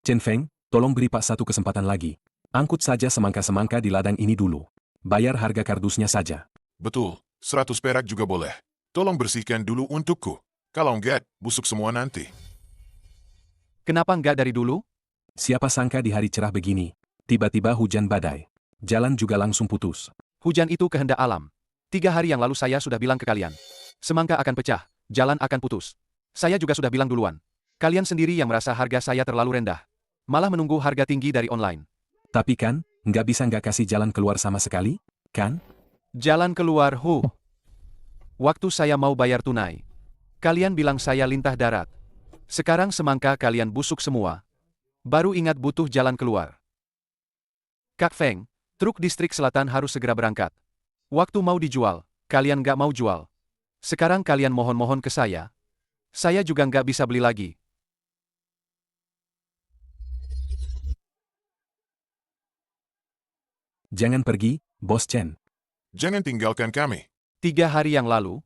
Chen Feng, tolong beri Pak satu kesempatan lagi. Angkut saja semangka-semangka di ladang ini dulu. Bayar harga kardusnya saja. Betul, 100 perak juga boleh. Tolong bersihkan dulu untukku. Kalau enggak, busuk semua nanti. Kenapa enggak dari dulu? Siapa sangka di hari cerah begini, tiba-tiba hujan badai. Jalan juga langsung putus. Hujan itu kehendak alam. 3 hari yang lalu saya sudah bilang ke kalian. Semangka akan pecah, jalan akan putus. Saya juga sudah bilang duluan. Kalian sendiri yang merasa harga saya terlalu rendah. Malah menunggu harga tinggi dari online. Tapi kan, nggak bisa nggak kasih jalan keluar sama sekali, kan? Jalan keluar, Waktu saya mau bayar tunai. Kalian bilang saya lintah darat. Sekarang semangka kalian busuk semua. Baru ingat butuh jalan keluar. Kak Feng, truk distrik selatan harus segera berangkat. Waktu mau dijual, kalian nggak mau jual. Sekarang kalian mohon-mohon ke saya. Saya juga nggak bisa beli lagi. Jangan pergi, Bos Chen. Jangan tinggalkan kami. 3 hari yang lalu,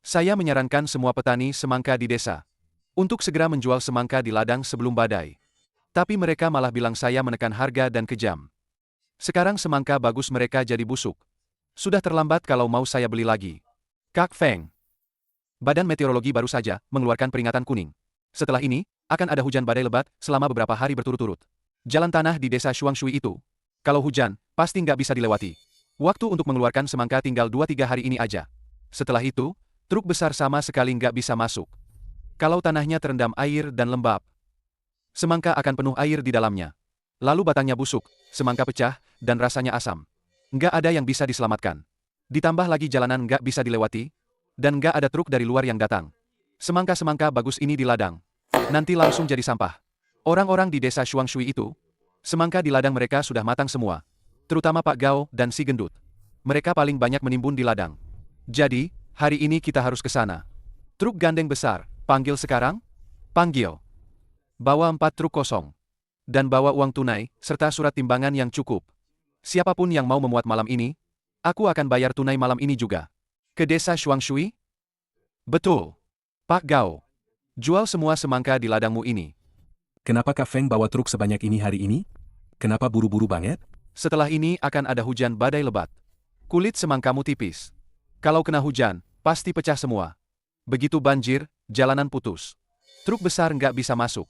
saya menyarankan semua petani semangka di desa untuk segera menjual semangka di ladang sebelum badai. Tapi mereka malah bilang saya menekan harga dan kejam. Sekarang semangka bagus mereka jadi busuk. Sudah terlambat kalau mau saya beli lagi. Kak Feng. Badan Meteorologi baru saja mengeluarkan peringatan kuning. Setelah ini, akan ada hujan badai lebat selama beberapa hari berturut-turut. Jalan tanah di desa Shuangshui itu, kalau hujan, pasti nggak bisa dilewati. Waktu untuk mengeluarkan semangka tinggal 2-3 hari ini aja. Setelah itu, truk besar sama sekali nggak bisa masuk. Kalau tanahnya terendam air dan lembab, semangka akan penuh air di dalamnya. Lalu batangnya busuk, semangka pecah, dan rasanya asam. Nggak ada yang bisa diselamatkan. Ditambah lagi jalanan nggak bisa dilewati, dan nggak ada truk dari luar yang datang. Semangka-semangka bagus ini di ladang. Nanti langsung jadi sampah. Orang-orang di desa Shuangshui itu, semangka di ladang mereka sudah matang semua. Terutama Pak Gao dan si gendut. Mereka paling banyak menimbun di ladang. Jadi, hari ini kita harus ke sana. Truk gandeng besar, panggil sekarang? Panggil. Bawa 4 truk kosong. Dan bawa uang tunai, serta surat timbangan yang cukup. Siapapun yang mau memuat malam ini, aku akan bayar tunai malam ini juga. Ke desa Shuangshui? Betul. Pak Gao. Jual semua semangka di ladangmu ini. Kenapa Kak Feng bawa truk sebanyak ini hari ini? Kenapa buru-buru banget? Setelah ini akan ada hujan badai lebat. Kulit semangkamu tipis. Kalau kena hujan, pasti pecah semua. Begitu banjir, jalanan putus. Truk besar nggak bisa masuk.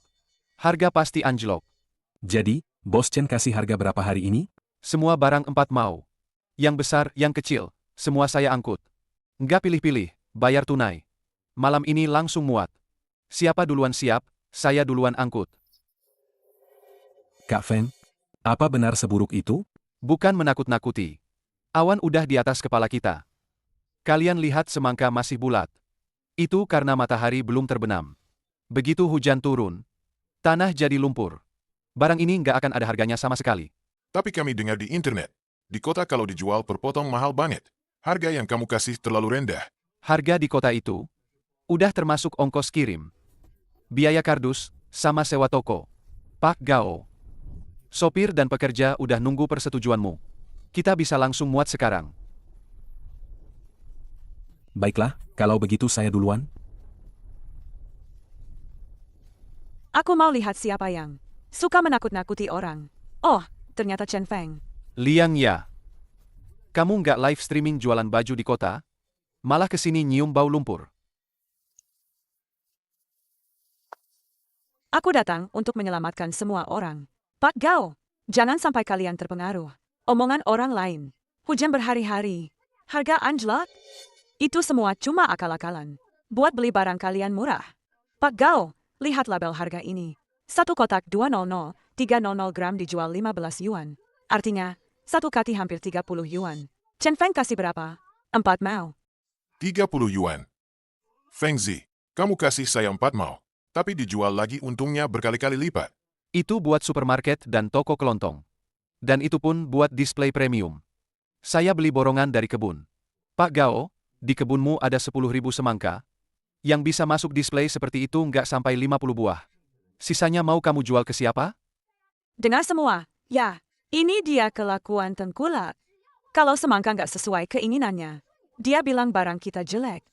Harga pasti anjlok. Jadi, Bos Chen kasih harga berapa hari ini? Semua barang 4 mau. Yang besar, yang kecil, semua saya angkut. Nggak pilih-pilih, bayar tunai. Malam ini langsung muat. Siapa duluan siap, saya duluan angkut. Kak Feng, apa benar seburuk itu? Bukan menakut-nakuti. Awan udah di atas kepala kita. Kalian lihat semangka masih bulat. Itu karena matahari belum terbenam. Begitu hujan turun, tanah jadi lumpur. Barang ini nggak akan ada harganya sama sekali. Tapi kami dengar di internet. Di kota kalau dijual per potong mahal banget. Harga yang kamu kasih terlalu rendah. Harga di kota itu udah termasuk ongkos kirim, biaya kardus, sama sewa toko. Pak Gao. Sopir dan pekerja udah nunggu persetujuanmu. Kita bisa langsung muat sekarang. Baiklah, kalau begitu saya duluan. Aku mau lihat siapa yang suka menakut-nakuti orang. Oh, ternyata Chen Feng. Liang ya. Kamu nggak live streaming jualan baju di kota? Malah kesini nyium bau lumpur. Aku datang untuk menyelamatkan semua orang. Pak Gao, jangan sampai kalian terpengaruh. Omongan orang lain. Hujan berhari-hari. Harga anjlok? Itu semua cuma akal-akalan. Buat beli barang kalian murah. Pak Gao, lihat label harga ini. 1 kotak 200-300 gram dijual 15 yuan. Artinya, 1 kati hampir 30 yuan. Chen Feng kasih berapa? 4 mau. 30 yuan. Feng Zi, kamu kasih saya 4 mau. Tapi dijual lagi untungnya berkali-kali lipat. Itu buat supermarket dan toko kelontong. Dan itu pun buat display premium. Saya beli borongan dari kebun. Pak Gao, di kebunmu ada 10.000 semangka. Yang bisa masuk display seperti itu nggak sampai 50 buah. Sisanya mau kamu jual ke siapa? Dengar semua. Ya, ini dia kelakuan tengkulak. Kalau semangka nggak sesuai keinginannya, dia bilang barang kita jelek.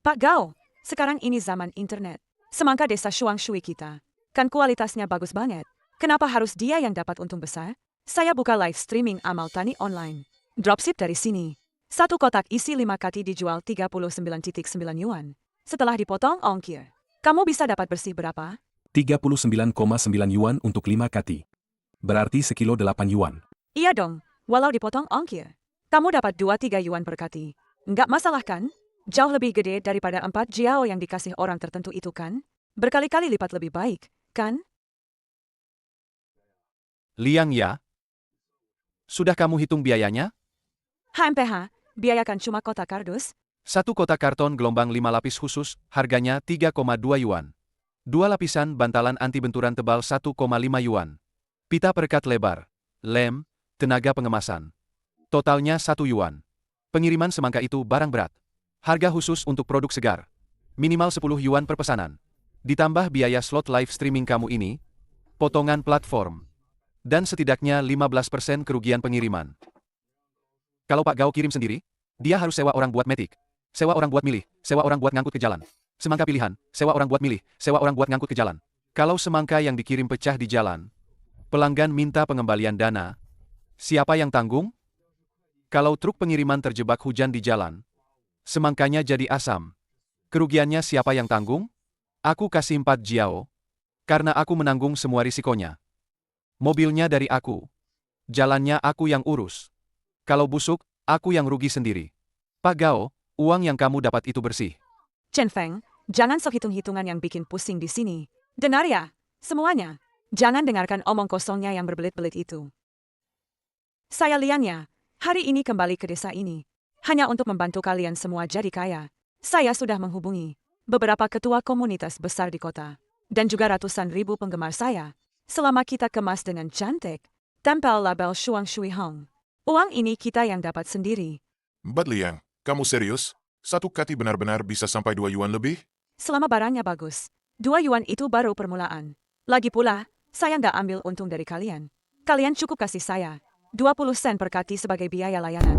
Pak Gao, sekarang ini zaman internet. Semangka desa Shuangshui kita. Kan kualitasnya bagus banget. Kenapa harus dia yang dapat untung besar? Saya buka live streaming amal tani online. Dropship dari sini. Satu kotak isi 5 kati dijual 39.9 yuan. Setelah dipotong ongkir, kamu bisa dapat bersih berapa? 39,9 yuan untuk 5 kati. Berarti sekilo 8 yuan. Iya dong, walau dipotong ongkir. Kamu dapat 2-3 yuan per kati. Nggak masalah kan? Jauh lebih gede daripada 4 jiao yang dikasih orang tertentu itu kan? Berkali-kali lipat lebih baik, kan? Liang ya? Sudah kamu hitung biayanya? HMPH, biayakan cuma kotak kardus? Satu kotak karton gelombang 5 lapis khusus, harganya 3,2 yuan. 2 lapisan bantalan anti benturan tebal 1,5 yuan. Pita perekat lebar, lem, tenaga pengemasan. Totalnya 1 yuan. Pengiriman semangka itu barang berat. Harga khusus untuk produk segar. Minimal 10 yuan per pesanan. Ditambah biaya slot live streaming kamu ini, potongan platform, dan setidaknya 15% kerugian pengiriman. Kalau Pak Gao kirim sendiri, dia harus sewa orang buat metik, sewa orang buat milih, sewa orang buat ngangkut ke jalan. Semangka pilihan, sewa orang buat milih, sewa orang buat ngangkut ke jalan. Kalau semangka yang dikirim pecah di jalan, pelanggan minta pengembalian dana. Siapa yang tanggung? Kalau truk pengiriman terjebak hujan di jalan, semangkanya jadi asam. Kerugiannya siapa yang tanggung? Aku kasih 4 jiao, karena aku menanggung semua risikonya. Mobilnya dari aku. Jalannya aku yang urus. Kalau busuk, aku yang rugi sendiri. Pak Gao, uang yang kamu dapat itu bersih. Chen Feng, jangan sok hitung-hitungan yang bikin pusing di sini. Dengar ya, semuanya. Jangan dengarkan omong kosongnya yang berbelit-belit itu. Saya Liang ya, hari ini kembali ke desa ini. Hanya untuk membantu kalian semua jadi kaya. Saya sudah menghubungi beberapa ketua komunitas besar di kota. Dan juga ratusan ribu penggemar saya. Selama kita kemas dengan cantik, tempel label Shuang Shui Hong. Uang ini kita yang dapat sendiri. Mbak Liang, kamu serius? Satu kati benar-benar bisa sampai 2 yuan lebih? Selama barangnya bagus, 2 yuan itu baru permulaan. Lagi pula, saya nggak ambil untung dari kalian. Kalian cukup kasih saya 20 sen per kati sebagai biaya layanan.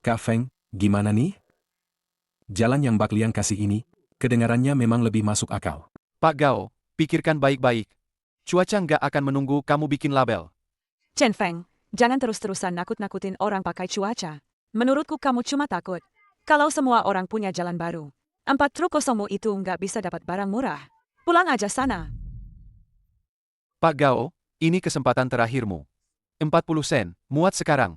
Kak Feng, gimana nih? Jalan yang Bak Liang kasih ini, kedengarannya memang lebih masuk akal. Pak Gao, pikirkan baik-baik. Cuaca nggak akan menunggu kamu bikin label. Chen Feng, jangan terus-terusan nakut-nakutin orang pakai cuaca. Menurutku kamu cuma takut. Kalau semua orang punya jalan baru, 4 truk kosongmu itu nggak bisa dapat barang murah. Pulang aja sana. Pak Gao, ini kesempatan terakhirmu. 40 sen, muat sekarang.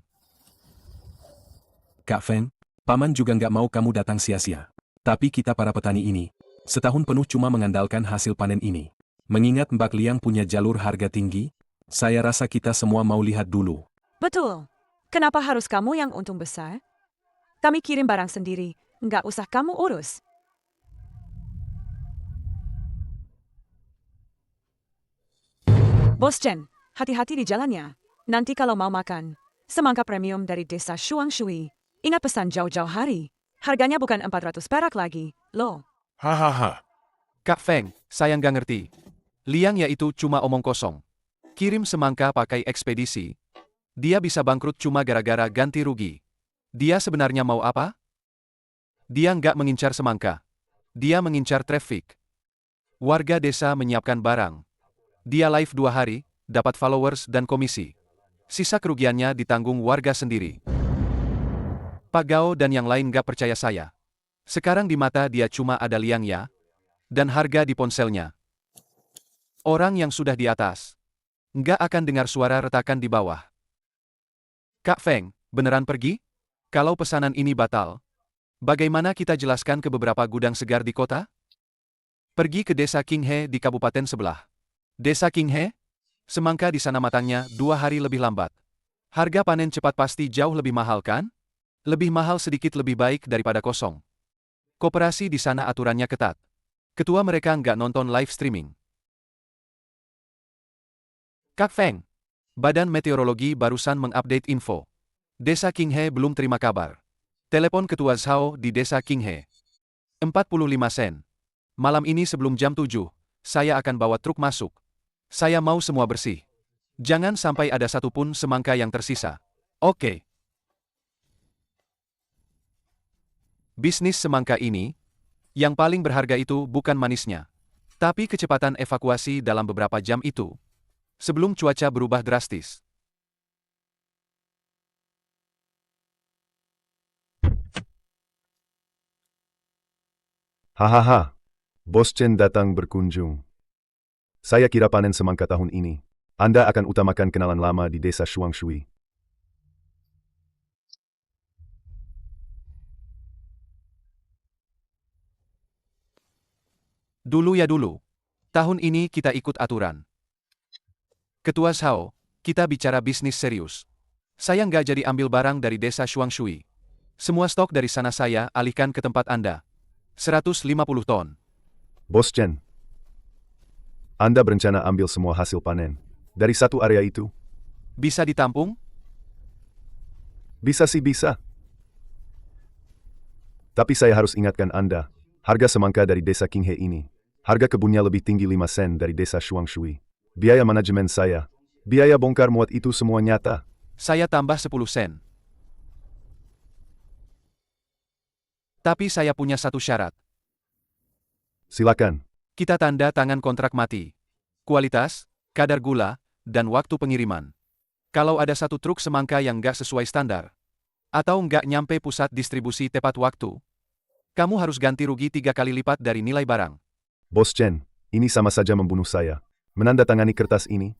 Kak Feng, Paman juga nggak mau kamu datang sia-sia. Tapi kita para petani ini, setahun penuh cuma mengandalkan hasil panen ini. Mengingat Mbak Liang punya jalur harga tinggi, saya rasa kita semua mau lihat dulu. Betul. Kenapa harus kamu yang untung besar? Kami kirim barang sendiri, nggak usah kamu urus. Bos Chen, hati-hati di jalannya. Nanti kalau mau makan, semangka premium dari desa Shuang Shui. Ingat pesan jauh-jauh hari. Harganya bukan 400 perak lagi, loh. Hahaha. Kak Feng, saya nggak ngerti. Liang ya itu cuma omong kosong. Kirim semangka pakai ekspedisi. Dia bisa bangkrut cuma gara-gara ganti rugi. Dia sebenarnya mau apa? Dia nggak mengincar semangka. Dia mengincar traffic. Warga desa menyiapkan barang. Dia live 2 hari, dapat followers dan komisi. Sisa kerugiannya ditanggung warga sendiri. Pak Gao dan yang lain nggak percaya saya. Sekarang di mata dia cuma ada Liang ya, dan harga di ponselnya. Orang yang sudah di atas nggak akan dengar suara retakan di bawah. Kak Feng, beneran pergi? Kalau pesanan ini batal, bagaimana kita jelaskan ke beberapa gudang segar di kota? Pergi ke desa Qinghe di kabupaten sebelah. Desa Qinghe? Semangka di sana matangnya 2 hari lebih lambat. Harga panen cepat pasti jauh lebih mahal kan? Lebih mahal sedikit lebih baik daripada kosong. Koperasi di sana aturannya ketat. Ketua mereka nggak nonton live streaming. Kak Feng, Badan Meteorologi barusan mengupdate info. Desa Qinghe belum terima kabar. Telepon Ketua Zhao di Desa Qinghe. 45 sen. Malam ini sebelum jam 7, saya akan bawa truk masuk. Saya mau semua bersih. Jangan sampai ada satupun semangka yang tersisa. Oke. Bisnis semangka ini, yang paling berharga itu bukan manisnya, Tapi kecepatan evakuasi dalam beberapa jam itu, sebelum cuaca berubah drastis. Hahaha, Bos Chen datang berkunjung. Saya kira panen semangka tahun ini. Anda akan utamakan kenalan lama di desa Shuangshui. Dulu ya dulu. Tahun ini kita ikut aturan. Ketua Zhao, kita bicara bisnis serius. Saya nggak jadi ambil barang dari desa Shuangshui. Semua stok dari sana saya alihkan ke tempat Anda. 150 ton. Bos Chen, Anda berencana ambil semua hasil panen dari satu area itu? Bisa ditampung? Bisa sih bisa. Tapi saya harus ingatkan Anda, harga semangka dari desa Qinghe ini, harga kebunnya lebih tinggi 5 sen dari desa Shuangshui. Biaya manajemen saya, biaya bongkar muat itu semua nyata. Saya tambah 10 sen. Tapi saya punya satu syarat. Silakan. Kita tanda tangan kontrak mati. Kualitas, kadar gula, dan waktu pengiriman. Kalau ada satu truk semangka yang nggak sesuai standar, atau nggak nyampe pusat distribusi tepat waktu, kamu harus ganti rugi 3 kali lipat dari nilai barang. Bos Chen, ini sama saja membunuh saya. Menandatangani kertas ini?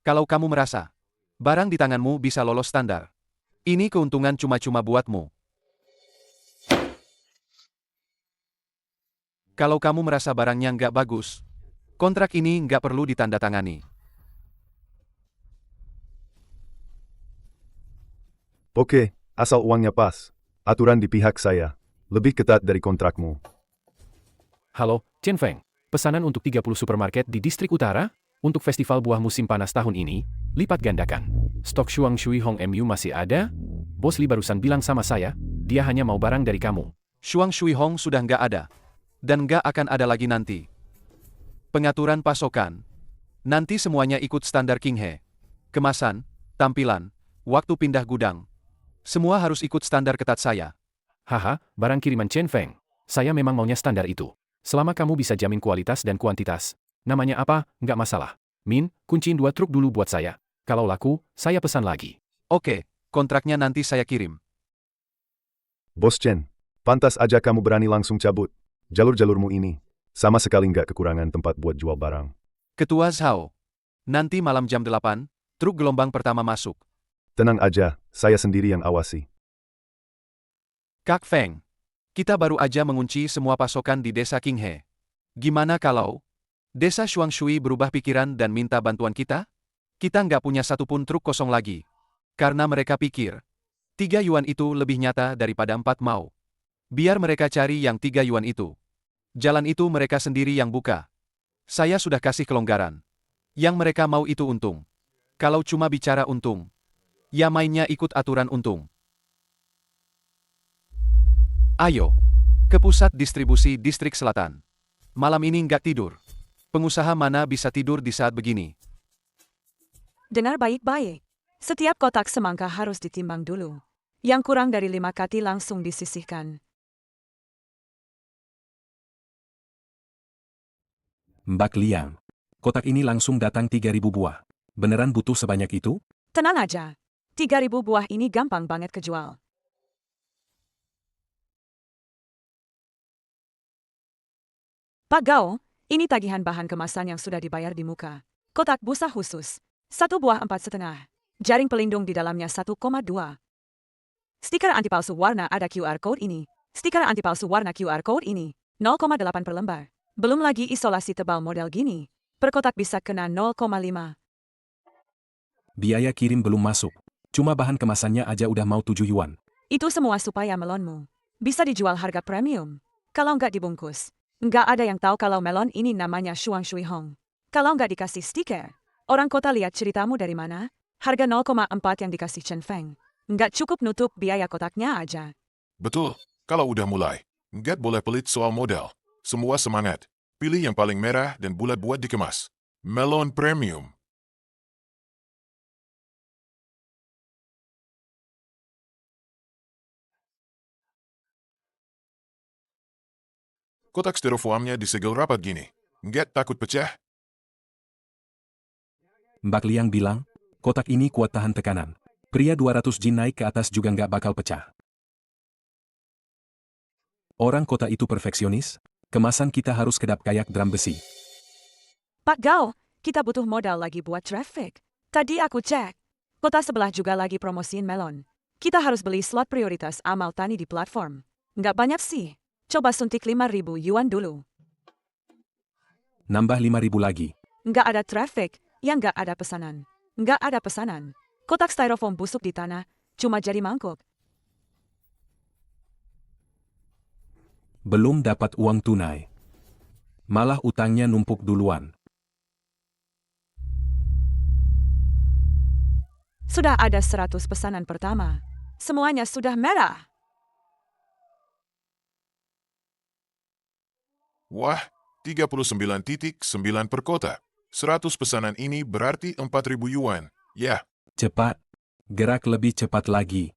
Kalau kamu merasa barang di tanganmu bisa lolos standar, ini keuntungan cuma-cuma buatmu. Kalau kamu merasa barangnya nggak bagus, kontrak ini nggak perlu ditandatangani. Oke, asal uangnya pas. Aturan di pihak saya. Lebih ketat dari kontrakmu. Halo, Chen Feng. Pesanan untuk 30 supermarket di distrik utara, untuk festival buah musim panas tahun ini, lipat gandakan. Stok Shuangshui Hong Mu masih ada? Bos Li barusan bilang sama saya, dia hanya mau barang dari kamu. Shuangshui Hong sudah nggak ada. Dan nggak akan ada lagi nanti. Pengaturan pasokan. Nanti semuanya ikut standar Qinghe. Kemasan, tampilan, waktu pindah gudang. Semua harus ikut standar ketat saya. Haha, barang kiriman Chen Feng. Saya memang maunya standar itu. Selama kamu bisa jamin kualitas dan kuantitas. Namanya apa, nggak masalah. Min, kunciin 2 truk dulu buat saya. Kalau laku, saya pesan lagi. Oke, kontraknya nanti saya kirim. Bos Chen, pantas aja kamu berani langsung cabut. Jalur-jalurmu ini, sama sekali nggak kekurangan tempat buat jual barang. Ketua Zhao, nanti malam jam 8, truk gelombang pertama masuk. Tenang aja, saya sendiri yang awasi. Kak Feng, kita baru aja mengunci semua pasokan di desa Qinghe. Gimana kalau desa Shuangshui berubah pikiran dan minta bantuan kita? Kita nggak punya satupun truk kosong lagi. Karena mereka pikir, 3 yuan itu lebih nyata daripada 4 mau. Biar mereka cari yang 3 yuan itu. Jalan itu mereka sendiri yang buka. Saya sudah kasih kelonggaran. Yang mereka mau itu untung. Kalau cuma bicara untung, ya mainnya ikut aturan untung. Ayo, ke pusat distribusi distrik selatan. Malam ini nggak tidur. Pengusaha mana bisa tidur di saat begini? Dengar baik-baik. Setiap kotak semangka harus ditimbang dulu. Yang kurang dari 5 kati langsung disisihkan. Mbak Liang. Kotak ini langsung datang 3.000 buah. Beneran butuh sebanyak itu? Tenang aja. 3.000 buah ini gampang banget kejual. Pak Gao, ini tagihan bahan kemasan yang sudah dibayar di muka. Kotak busa khusus. 1 buah 4,5. Jaring pelindung di dalamnya 1,2. Stiker anti palsu warna ada QR code ini. Stiker anti palsu warna QR code ini. 0,8 per lembar. Belum lagi isolasi tebal model gini. Per kotak bisa kena 0,5. Biaya kirim belum masuk. Cuma bahan kemasannya aja udah mau 7 yuan. Itu semua supaya melonmu bisa dijual harga premium. Kalau nggak dibungkus, nggak ada yang tahu kalau melon ini namanya Shuangshui Hong. Kalau nggak dikasih stiker, orang kota lihat ceritamu dari mana? Harga 0,4 yang dikasih Chen Feng. Nggak cukup nutup biaya kotaknya aja. Betul, kalau udah mulai, nggak boleh pelit soal modal. Semua semangat. Pilih yang paling merah dan bulat buat dikemas. Melon Premium. Kotak styrofoamnya disegel rapat gini. Nggak takut pecah? Mbak Liang bilang, kotak ini kuat tahan tekanan. Pria 200 jin naik ke atas juga nggak bakal pecah. Orang kota itu perfeksionis, kemasan kita harus kedap kayak drum besi. Pak Gao, kita butuh modal lagi buat traffic. Tadi aku cek. Kota sebelah juga lagi promosiin melon. Kita harus beli slot prioritas amal tani di platform. Nggak banyak sih. Coba suntik 5.000 yuan dulu. Nambah 5.000 lagi. Nggak ada traffic, yang nggak ada pesanan. Nggak ada pesanan. Kotak styrofoam busuk di tanah, cuma jadi mangkuk. Belum dapat uang tunai. Malah utangnya numpuk duluan. Sudah ada 100 pesanan pertama. Semuanya sudah merah. Wah, 39.9 per kota. 100 pesanan ini berarti 4.000 yuan. Ya, Cepat. Gerak lebih cepat lagi.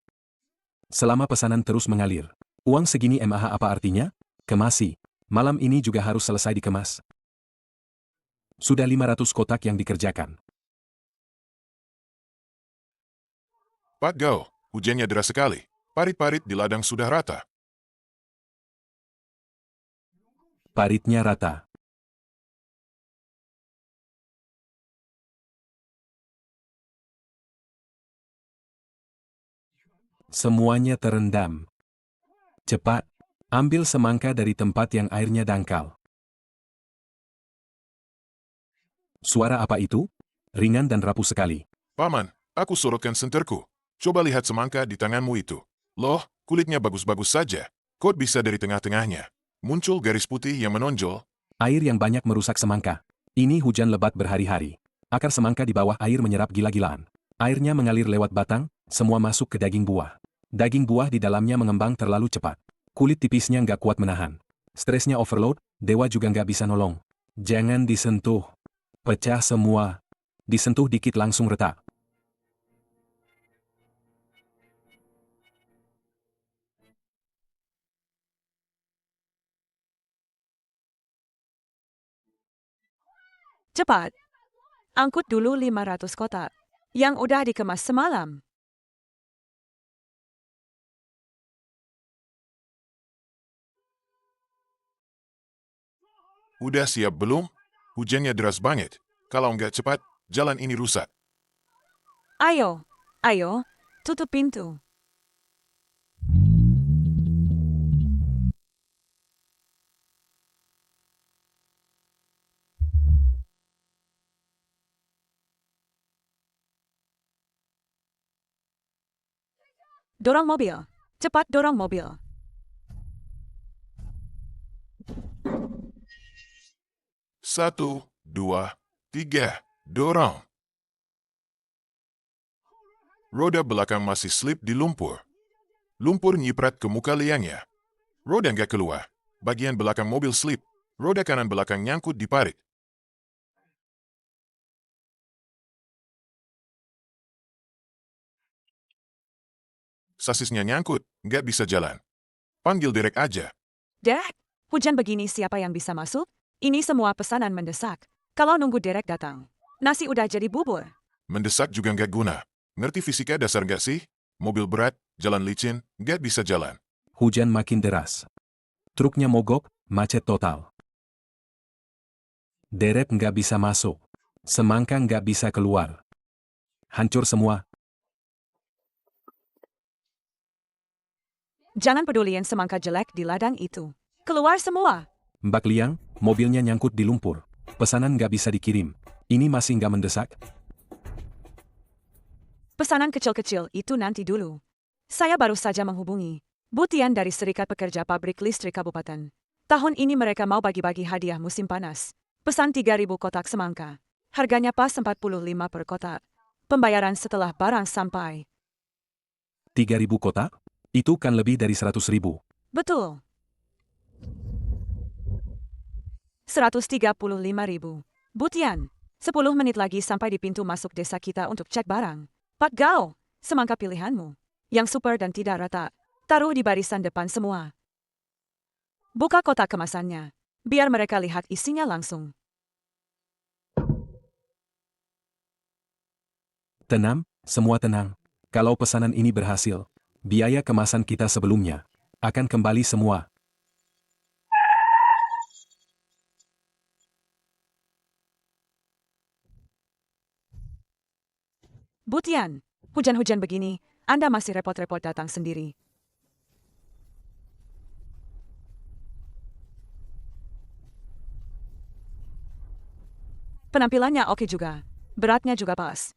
Selama pesanan terus mengalir. Uang segini MAH apa artinya? Kemasi. Malam ini juga harus selesai dikemas. Sudah 500 kotak yang dikerjakan. Pak Gao, hujannya deras sekali. Parit-parit di ladang sudah rata. Paritnya rata. Semuanya terendam. Cepat. Ambil semangka dari tempat yang airnya dangkal. Suara apa itu? Ringan dan rapuh sekali. Paman, aku sorotkan senterku. Coba lihat semangka di tanganmu itu. Loh, kulitnya bagus-bagus saja. Kok bisa dari tengah-tengahnya? Muncul garis putih yang menonjol. Air yang banyak merusak semangka. Ini hujan lebat berhari-hari. Akar semangka di bawah air menyerap gila-gilaan. Airnya mengalir lewat batang, semua masuk ke daging buah. Daging buah di dalamnya mengembang terlalu cepat. Kulit tipisnya nggak kuat menahan. Stresnya overload, dewa juga nggak bisa nolong. Jangan disentuh. Pecah semua. Disentuh dikit langsung retak. Cepat. Angkut dulu 500 kotak. Yang udah dikemas semalam. Udah siap belum? Hujannya deras banget. Kalau nggak cepat, jalan ini rusak. Ayo, ayo, tutup pintu. Dorong mobil. Cepat dorong mobil. Satu, dua, tiga, dorong. Roda belakang masih slip di lumpur. Lumpur nyiprat ke muka Liangnya. Roda nggak keluar. Bagian belakang mobil slip. Roda kanan belakang nyangkut di parit. Sasisnya nyangkut, nggak bisa jalan. Panggil Derek aja. Derek, hujan begini siapa yang bisa masuk? Ini semua pesanan mendesak. Kalau nunggu Derek datang, nasi udah jadi bubur. Mendesak juga nggak guna. Ngerti fisika dasar nggak sih? Mobil berat, jalan licin, nggak bisa jalan. Hujan makin deras. Truknya mogok, macet total. Derek nggak bisa masuk. Semangka nggak bisa keluar. Hancur semua. Jangan peduliin semangka jelek di ladang itu. Keluar semua. Mbak Liang, mobilnya nyangkut di lumpur. Pesanan nggak bisa dikirim. Ini masih nggak mendesak? Pesanan kecil-kecil itu nanti dulu. Saya baru saja menghubungi Butian dari Serikat Pekerja Pabrik Listrik Kabupaten. Tahun ini mereka mau bagi-bagi hadiah musim panas. Pesan 3.000 kotak semangka. Harganya pas 45 per kotak. Pembayaran setelah barang sampai. 3.000 kotak? Itu kan lebih dari 100.000. Betul. 135.000. Butian, 10 menit lagi sampai di pintu masuk desa kita untuk cek barang. Pak Gao, semangka pilihanmu. Yang super dan tidak rata. Taruh di barisan depan semua. Buka kotak kemasannya. Biar mereka lihat isinya langsung. Tenang, semua tenang. Kalau pesanan ini berhasil, biaya kemasan kita sebelumnya akan kembali semua. Butian, hujan-hujan begini, Anda masih repot-repot datang sendiri. Penampilannya oke juga. Beratnya juga pas.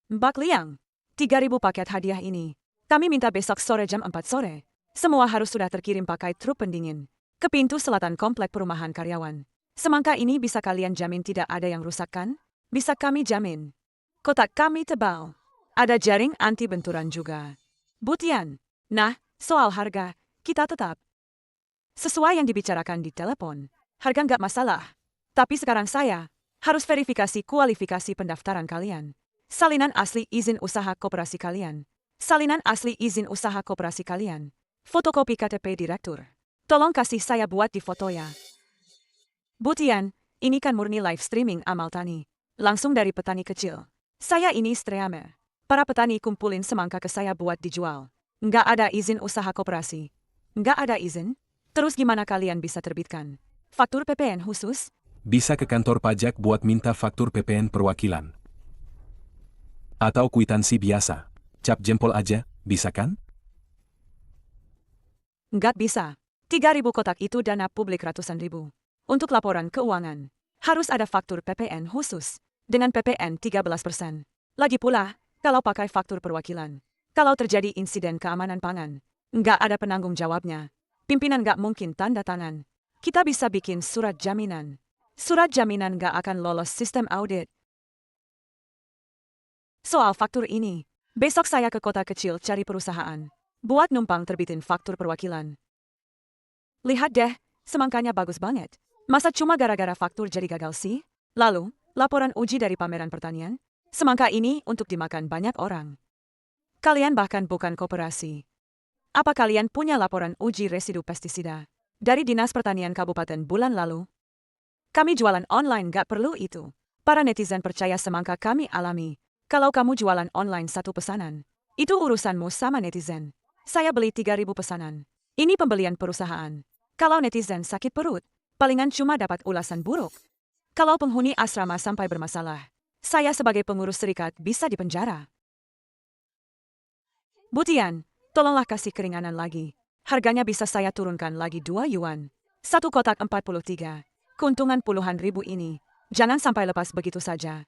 Mbak Liang, 3.000 paket hadiah ini. Kami minta besok sore jam 4 sore. Semua harus sudah terkirim pakai truk pendingin ke pintu selatan komplek perumahan karyawan. Semangka ini bisa kalian jamin tidak ada yang rusak kan? Bisa kami jamin. Kotak kami tebal. Ada jaring anti benturan juga. Butian. Nah, soal harga, kita tetap sesuai yang dibicarakan di telepon. Harga nggak masalah. Tapi sekarang saya harus verifikasi kualifikasi pendaftaran kalian. Salinan asli izin usaha koperasi kalian. Salinan asli izin usaha koperasi kalian. Fotokopi KTP direktur. Tolong kasih saya buat di foto ya. Butian, ini kan murni live streaming amal tani. Langsung dari petani kecil. Saya ini streamer. Para petani kumpulin semangka ke saya buat dijual. Nggak ada izin usaha koperasi. Nggak ada izin? Terus gimana kalian bisa terbitkan faktur PPN khusus? Bisa ke kantor pajak buat minta faktur PPN perwakilan. Atau kwitansi biasa. Cap jempol aja, bisa kan? Nggak bisa. 3.000 kotak itu dana publik ratusan ribu. Untuk laporan keuangan, harus ada faktur PPN khusus. Dengan PPN 13%. Lagi pula, kalau pakai faktur perwakilan. Kalau terjadi insiden keamanan pangan, nggak ada penanggung jawabnya. Pimpinan nggak mungkin tanda tangan. Kita bisa bikin surat jaminan. Surat jaminan nggak akan lolos sistem audit. Soal faktur ini, besok saya ke kota kecil cari perusahaan. Buat numpang terbitin faktur perwakilan. Lihat deh, semangkanya bagus banget. Masa cuma gara-gara faktur jadi gagal sih? Lalu, laporan uji dari pameran pertanian? Semangka ini untuk dimakan banyak orang. Kalian bahkan bukan koperasi. Apa kalian punya laporan uji residu pestisida dari Dinas Pertanian Kabupaten bulan lalu? Kami jualan online gak perlu itu. Para netizen percaya semangka kami alami. Kalau kamu jualan online satu pesanan, itu urusanmu sama netizen. Saya beli 3.000 pesanan. Ini pembelian perusahaan. Kalau netizen sakit perut, palingan cuma dapat ulasan buruk. Kalau penghuni asrama sampai bermasalah, saya sebagai pengurus serikat bisa dipenjara. Butian, tolonglah kasih keringanan lagi. Harganya bisa saya turunkan lagi 2 yuan. Satu kotak 43. Keuntungan puluhan ribu ini. Jangan sampai lepas begitu saja.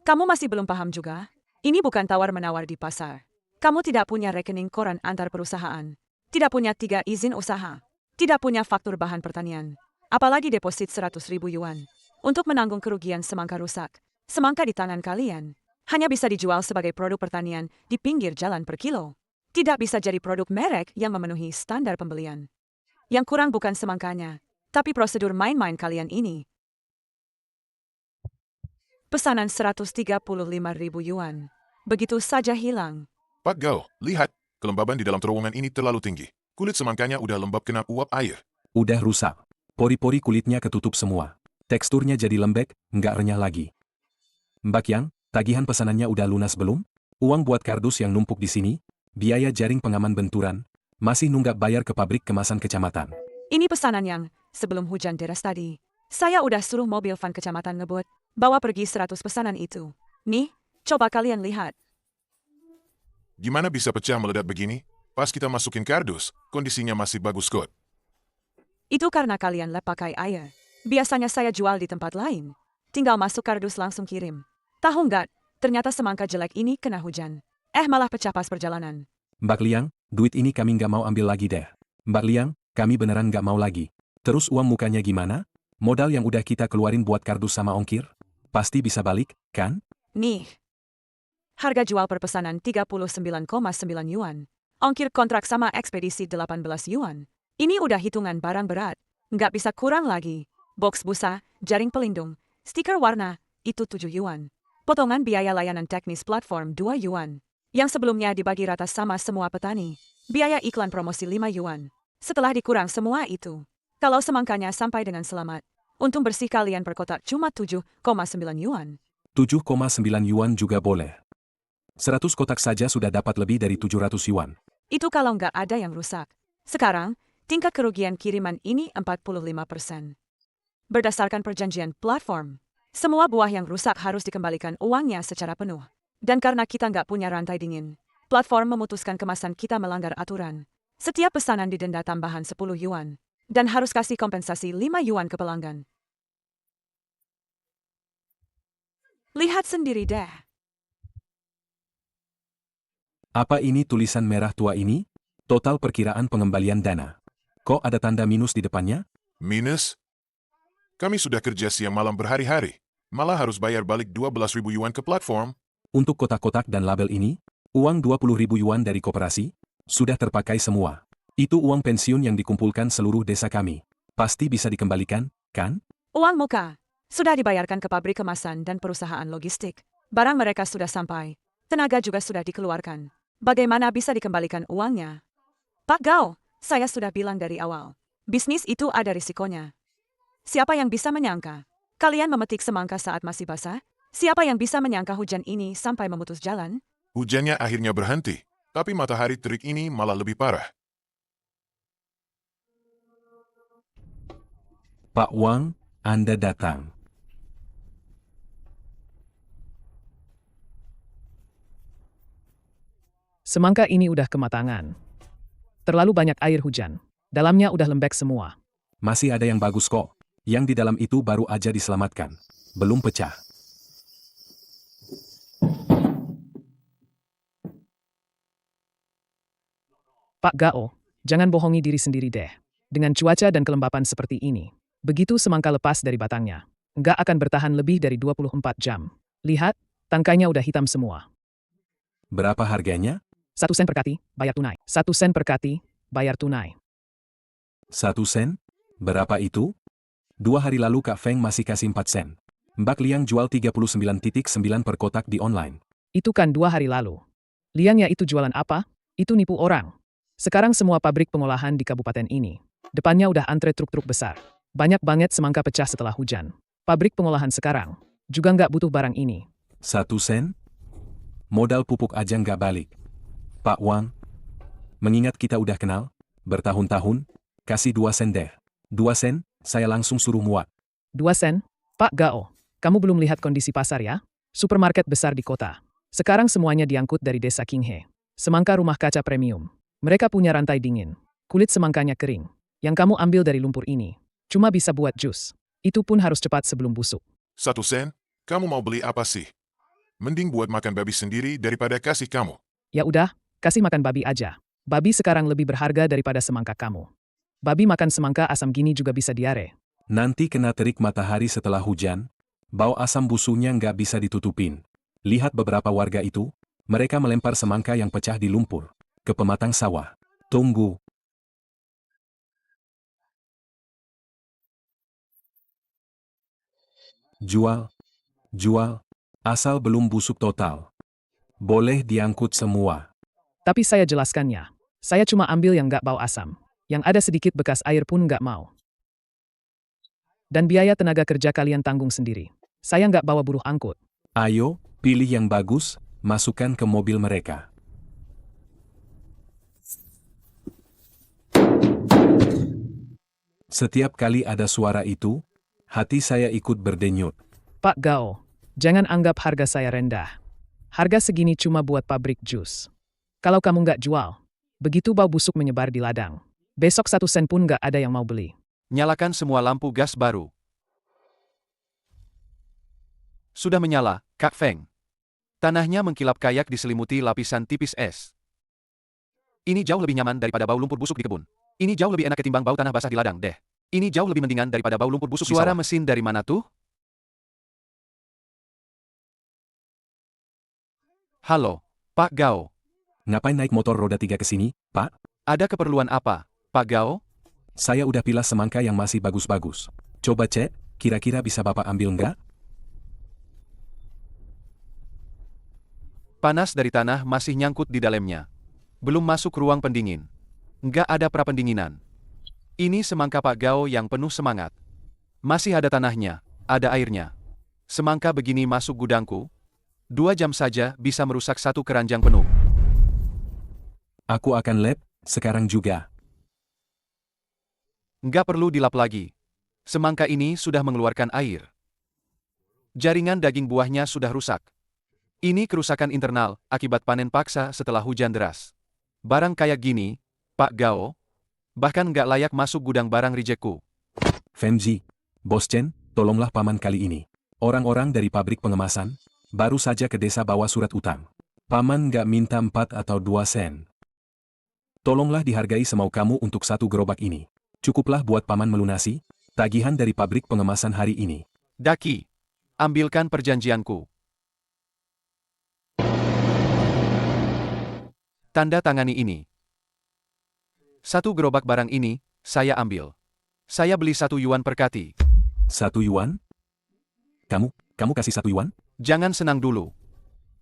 Kamu masih belum paham juga? Ini bukan tawar-menawar di pasar. Kamu tidak punya rekening koran antar perusahaan. Tidak punya 3 izin usaha. Tidak punya faktur bahan pertanian. Apalagi deposit 100.000 yuan. Untuk menanggung kerugian semangka rusak. Semangka di tangan kalian hanya bisa dijual sebagai produk pertanian di pinggir jalan per kilo. Tidak bisa jadi produk merek yang memenuhi standar pembelian. Yang kurang bukan semangkanya, tapi prosedur main-main kalian ini. Pesanan 135.000 yuan. Begitu saja hilang. Pak Gao, lihat, kelembaban di dalam terowongan ini terlalu tinggi. Kulit semangkanya udah lembab kena uap air. Udah rusak. Pori-pori kulitnya ketutup semua. Teksturnya jadi lembek, nggak renyah lagi. Mbak Yang, tagihan pesanannya udah lunas belum? Uang buat kardus yang numpuk di sini, biaya jaring pengaman benturan, masih nunggak bayar ke pabrik kemasan kecamatan. Ini pesanan yang, sebelum hujan deras tadi, saya udah suruh mobil van kecamatan ngebut, bawa pergi 100 pesanan itu. Nih, coba kalian lihat. Gimana bisa pecah meledak begini? Pas kita masukin kardus, kondisinya masih bagus kok. Itu karena kalian lep pakai air. Biasanya saya jual di tempat lain. Tinggal masuk kardus langsung kirim. Tahu nggak, ternyata semangka jelek ini kena hujan. Malah pecah pas perjalanan. Mbak Liang, duit ini kami nggak mau ambil lagi deh. Mbak Liang, kami beneran nggak mau lagi. Terus uang mukanya gimana? Modal yang udah kita keluarin buat kardus sama ongkir? Pasti bisa balik, kan? Nih. Harga jual per pesanan 39,9 yuan. Ongkir kontrak sama ekspedisi 18 yuan. Ini udah hitungan barang berat. Nggak bisa kurang lagi. Box busa, jaring pelindung, stiker warna, itu 7 yuan. Potongan biaya layanan teknis platform 2 yuan. Yang sebelumnya dibagi rata sama semua petani. Biaya iklan promosi 5 yuan. Setelah dikurang semua itu, kalau semangkanya sampai dengan selamat, untung bersih kalian per kotak cuma 7,9 yuan. 7,9 yuan juga boleh. 100 kotak saja sudah dapat lebih dari 700 yuan. Itu kalau nggak ada yang rusak. Sekarang, tingkat kerugian kiriman ini 45%. Berdasarkan perjanjian platform, semua buah yang rusak harus dikembalikan uangnya secara penuh. Dan karena kita nggak punya rantai dingin, platform memutuskan kemasan kita melanggar aturan. Setiap pesanan didenda tambahan 10 yuan. Dan harus kasih kompensasi 5 yuan ke pelanggan. Lihat sendiri deh. Apa ini tulisan merah tua ini? Total perkiraan pengembalian dana. Kok ada tanda minus di depannya? Minus? Kami sudah kerja siang malam berhari-hari. Malah harus bayar balik 12.000 yuan ke platform. Untuk kotak-kotak dan label ini, uang 20.000 yuan dari koperasi, sudah terpakai semua. Itu uang pensiun yang dikumpulkan seluruh desa kami. Pasti bisa dikembalikan, kan? Uang muka sudah dibayarkan ke pabrik kemasan dan perusahaan logistik. Barang mereka sudah sampai. Tenaga juga sudah dikeluarkan. Bagaimana bisa dikembalikan uangnya? Pak Gao, saya sudah bilang dari awal. Bisnis itu ada risikonya. Siapa yang bisa menyangka? Kalian memetik semangka saat masih basah? Siapa yang bisa menyangka hujan ini sampai memutus jalan? Hujannya akhirnya berhenti. Tapi matahari terik ini malah lebih parah. Pak Wang, Anda datang. Semangka ini udah kematangan. Terlalu banyak air hujan. Dalamnya udah lembek semua. Masih ada yang bagus kok. Yang di dalam itu baru aja diselamatkan. Belum pecah. Pak Gao, jangan bohongi diri sendiri deh. Dengan cuaca dan kelembapan seperti ini, begitu semangka lepas dari batangnya, nggak akan bertahan lebih dari 24 jam. Lihat, tangkainya udah hitam semua. Berapa harganya? 1 sen per kati, bayar tunai. 1 sen per kati, bayar tunai. 1 sen? Berapa itu? 2 hari lalu Kak Feng masih kasih 4 sen. Mbak Liang jual 39.9 per kotak di online. Itu kan 2 hari lalu. Liangnya itu jualan apa? Itu nipu orang. Sekarang semua pabrik pengolahan di kabupaten ini, depannya udah antre truk-truk besar. Banyak banget semangka pecah setelah hujan. Pabrik pengolahan sekarang juga nggak butuh barang ini. 1 sen? Modal pupuk aja nggak balik. Pak Wang, mengingat kita udah kenal, bertahun-tahun, kasih 2 sen deh. 2 sen, saya langsung suruh muat. 2 sen? Pak Gao, kamu belum lihat kondisi pasar ya? Supermarket besar di kota. Sekarang semuanya diangkut dari desa Qinghe. Semangka rumah kaca premium. Mereka punya rantai dingin. Kulit semangkanya kering. Yang kamu ambil dari lumpur ini, cuma bisa buat jus. Itu pun harus cepat sebelum busuk. 1 sen? Kamu mau beli apa sih? Mending buat makan babi sendiri daripada kasih kamu. Ya udah, kasih makan babi aja. Babi sekarang lebih berharga daripada semangka kamu. Babi makan semangka asam gini juga bisa diare. Nanti kena terik matahari setelah hujan, bau asam busuknya nggak bisa ditutupin. Lihat beberapa warga itu, mereka melempar semangka yang pecah di lumpur ke pematang sawah. Tunggu. Jual. Jual. Asal belum busuk total. Boleh diangkut semua. Tapi saya jelaskannya. Saya cuma ambil yang nggak bau asam. Yang ada sedikit bekas air pun nggak mau. Dan biaya tenaga kerja kalian tanggung sendiri. Saya nggak bawa buruh angkut. Ayo, pilih yang bagus, masukkan ke mobil mereka. Setiap kali ada suara itu, hati saya ikut berdenyut. Pak Gao, jangan anggap harga saya rendah. Harga segini cuma buat pabrik jus. Kalau kamu nggak jual, begitu bau busuk menyebar di ladang. Besok 1 sen pun nggak ada yang mau beli. Nyalakan semua lampu gas baru. Sudah menyala, Kak Feng. Tanahnya mengkilap kayak diselimuti lapisan tipis es. Ini jauh lebih nyaman daripada bau lumpur busuk di kebun. Ini jauh lebih enak ketimbang bau tanah basah di ladang, deh. Ini jauh lebih mendingan daripada bau lumpur busuk di sawah. Suara mesin dari mana tuh? Halo, Pak Gao. Ngapain naik motor roda 3 ke sini, Pak? Ada keperluan apa, Pak Gao? Saya udah pilih semangka yang masih bagus-bagus. Coba cek, kira-kira bisa Bapak ambil nggak? Panas dari tanah masih nyangkut di dalamnya. Belum masuk ruang pendingin. Nggak ada prapendinginan. Ini semangka Pak Gao yang penuh semangat. Masih ada tanahnya, ada airnya. Semangka begini masuk gudangku, 2 jam saja bisa merusak 1 keranjang penuh. Aku akan lap, sekarang juga. Nggak perlu dilap lagi. Semangka ini sudah mengeluarkan air. Jaringan daging buahnya sudah rusak. Ini kerusakan internal akibat panen paksa setelah hujan deras. Barang kayak gini, Pak Gao, bahkan nggak layak masuk gudang barang rejekku. Fengzi, Bos Chen, tolonglah paman kali ini. Orang-orang dari pabrik pengemasan, baru saja ke desa bawa surat utang. Paman nggak minta 4 atau 2 sen. Tolonglah dihargai semau kamu untuk 1 gerobak ini. Cukuplah buat paman melunasi tagihan dari pabrik pengemasan hari ini. Daki, ambilkan perjanjianku. Tanda tangani ini. 1 gerobak barang ini, saya ambil. Saya beli 1 yuan per kati. 1 yuan? Kamu kasih 1 yuan? Jangan senang dulu.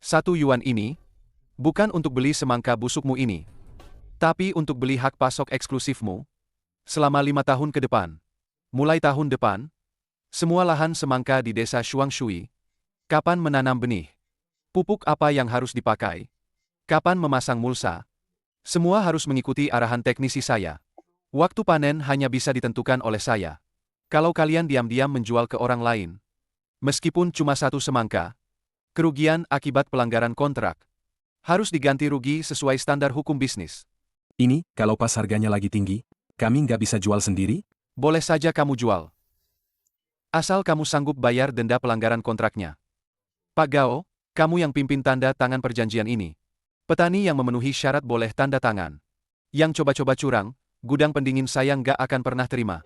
1 yuan ini, bukan untuk beli semangka busukmu ini, tapi untuk beli hak pasok eksklusifmu, selama 5 tahun ke depan. Mulai tahun depan, semua lahan semangka di desa Shuangshui, kapan menanam benih, pupuk apa yang harus dipakai, kapan memasang mulsa, semua harus mengikuti arahan teknisi saya. Waktu panen hanya bisa ditentukan oleh saya. Kalau kalian diam-diam menjual ke orang lain, meskipun cuma 1 semangka, kerugian akibat pelanggaran kontrak harus diganti rugi sesuai standar hukum bisnis. Ini, kalau pas harganya lagi tinggi, kami nggak bisa jual sendiri? Boleh saja kamu jual. Asal kamu sanggup bayar denda pelanggaran kontraknya. Pak Gao, kamu yang pimpin tanda tangan perjanjian ini. Petani yang memenuhi syarat boleh tanda tangan. Yang coba-coba curang, gudang pendingin saya nggak akan pernah terima.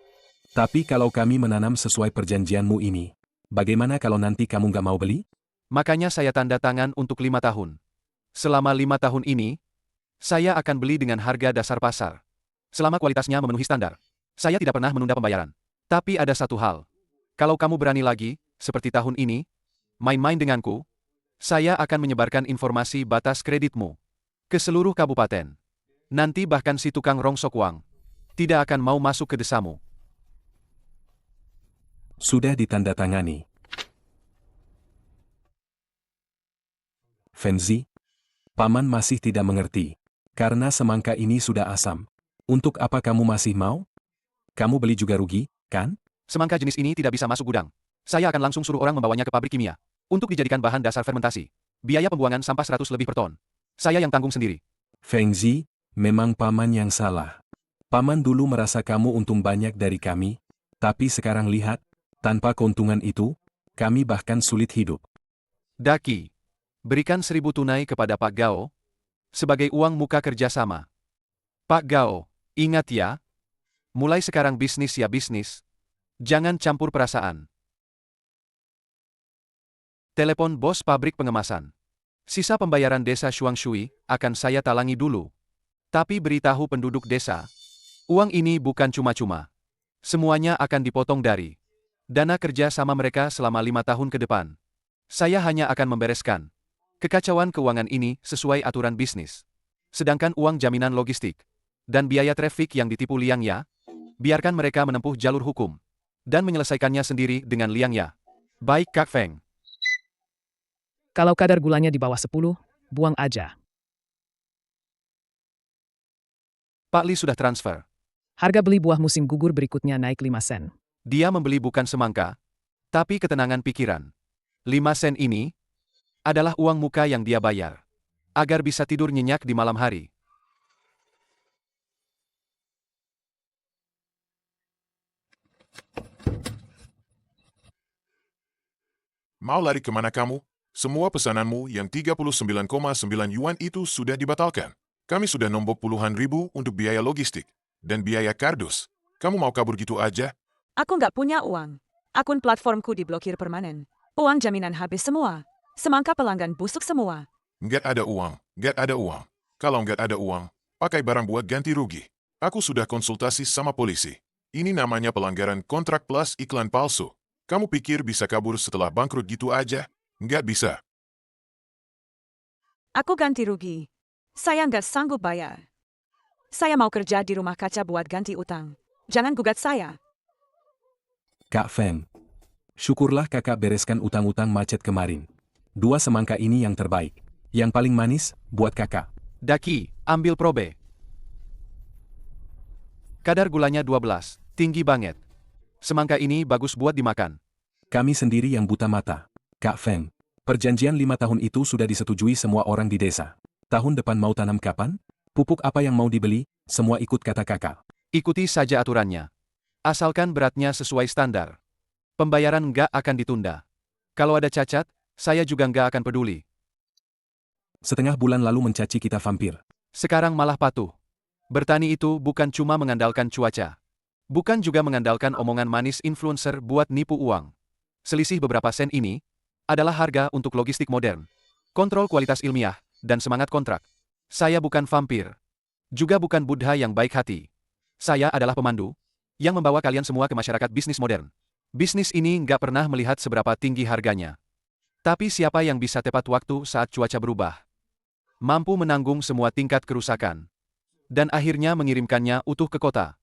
Tapi kalau kami menanam sesuai perjanjianmu ini, bagaimana kalau nanti kamu nggak mau beli? Makanya saya tanda tangan untuk 5 tahun. Selama 5 tahun ini, saya akan beli dengan harga dasar pasar. Selama kualitasnya memenuhi standar. Saya tidak pernah menunda pembayaran. Tapi ada satu hal. Kalau kamu berani lagi, seperti tahun ini, main-main denganku, saya akan menyebarkan informasi batas kreditmu ke seluruh kabupaten. Nanti bahkan si tukang rongsok uang tidak akan mau masuk ke desamu. Sudah ditandatangani. Fengzi, paman masih tidak mengerti. Karena semangka ini sudah asam. Untuk apa kamu masih mau? Kamu beli juga rugi, kan? Semangka jenis ini tidak bisa masuk gudang. Saya akan langsung suruh orang membawanya ke pabrik kimia untuk dijadikan bahan dasar fermentasi. Biaya pembuangan sampah 100 lebih per ton. Saya yang tanggung sendiri. Fengzi, memang paman yang salah. Paman dulu merasa kamu untung banyak dari kami, tapi sekarang lihat, tanpa keuntungan itu, kami bahkan sulit hidup. Daki, berikan 1.000 tunai kepada Pak Gao sebagai uang muka kerjasama. Pak Gao, ingat ya, mulai sekarang bisnis ya bisnis. Jangan campur perasaan. Telepon bos pabrik pengemasan. Sisa pembayaran desa Shuangshui akan saya talangi dulu. Tapi beritahu penduduk desa, uang ini bukan cuma-cuma. Semuanya akan dipotong dari dana kerja sama mereka selama 5 tahun ke depan. Saya hanya akan membereskan kekacauan keuangan ini sesuai aturan bisnis. Sedangkan uang jaminan logistik dan biaya trafik yang ditipu Liang Ya, biarkan mereka menempuh jalur hukum dan menyelesaikannya sendiri dengan Liang Ya. Baik Kak Feng. Kalau kadar gulanya di bawah 10, buang aja. Pak Li sudah transfer. Harga beli buah musim gugur berikutnya naik 5 sen. Dia membeli bukan semangka, tapi ketenangan pikiran. 5 sen ini adalah uang muka yang dia bayar agar bisa tidur nyenyak di malam hari. Mau lari kemana kamu? Semua pesananmu yang 39,9 yuan itu sudah dibatalkan. Kami sudah nombok puluhan ribu untuk biaya logistik dan biaya kardus. Kamu mau kabur gitu aja? Aku nggak punya uang. Akun platformku diblokir permanen. Uang jaminan habis semua. Semangka pelanggan busuk semua. Nggak ada uang, nggak ada uang. Kalau nggak ada uang, pakai barang buat ganti rugi. Aku sudah konsultasi sama polisi. Ini namanya pelanggaran kontrak plus iklan palsu. Kamu pikir bisa kabur setelah bangkrut gitu aja? Nggak bisa. Aku ganti rugi. Saya nggak sanggup bayar. Saya mau kerja di rumah kaca buat ganti utang. Jangan gugat saya. Kak Feng. Syukurlah kakak bereskan utang-utang macet kemarin. 2 semangka ini yang terbaik. Yang paling manis, buat kakak. Daki, ambil probe. Kadar gulanya 12, tinggi banget. Semangka ini bagus buat dimakan. Kami sendiri yang buta mata. Kak Feng. Perjanjian 5 tahun itu sudah disetujui semua orang di desa. Tahun depan mau tanam kapan? Pupuk apa yang mau dibeli? Semua ikut kata kakak. Ikuti saja aturannya. Asalkan beratnya sesuai standar. Pembayaran nggak akan ditunda. Kalau ada cacat, saya juga nggak akan peduli. Setengah bulan lalu mencaci kita vampir. Sekarang malah patuh. Bertani itu bukan cuma mengandalkan cuaca. Bukan juga mengandalkan omongan manis influencer buat nipu uang. Selisih beberapa sen ini adalah harga untuk logistik modern, kontrol kualitas ilmiah, dan semangat kontrak. Saya bukan vampir. Juga bukan Buddha yang baik hati. Saya adalah pemandu yang membawa kalian semua ke masyarakat bisnis modern. Bisnis ini nggak pernah melihat seberapa tinggi harganya. Tapi siapa yang bisa tepat waktu saat cuaca berubah? Mampu menanggung semua tingkat kerusakan. Dan akhirnya mengirimkannya utuh ke kota.